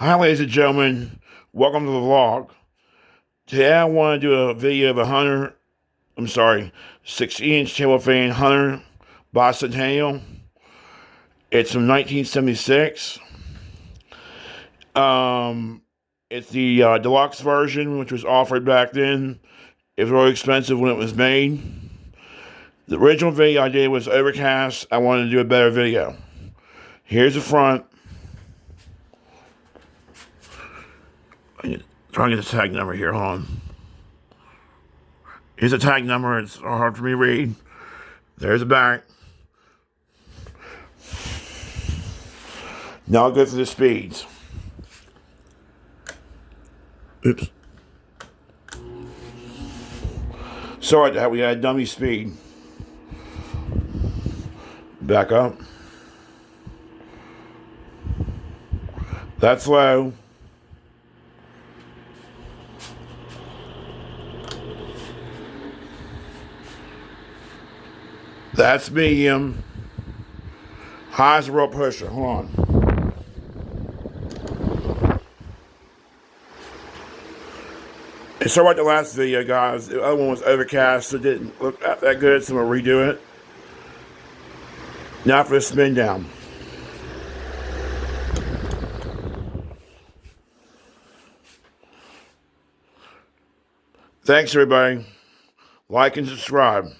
Hi, ladies and gentlemen. Welcome to the vlog. Today I want to do a video of 60-inch cellophane Hunter Bissntanuial. It's from 1976. It's the deluxe version, which was offered back then. It was really expensive when it was made. The original video I did was overcast. I wanted to do a better video. Here's the front. Trying to get the tag number here. Hold on. Here's the tag number. It's hard for me to read. There's the back. Now I'll go through the speeds. Oops. Sorry that we had dummy speed. Back up. That's low. That's medium. High's a real pusher. Hold on. And so like the last video, guys, the other one was overcast, so it didn't look that good, so I'm going to redo it. Now for the spin down. Thanks, everybody. Like and subscribe.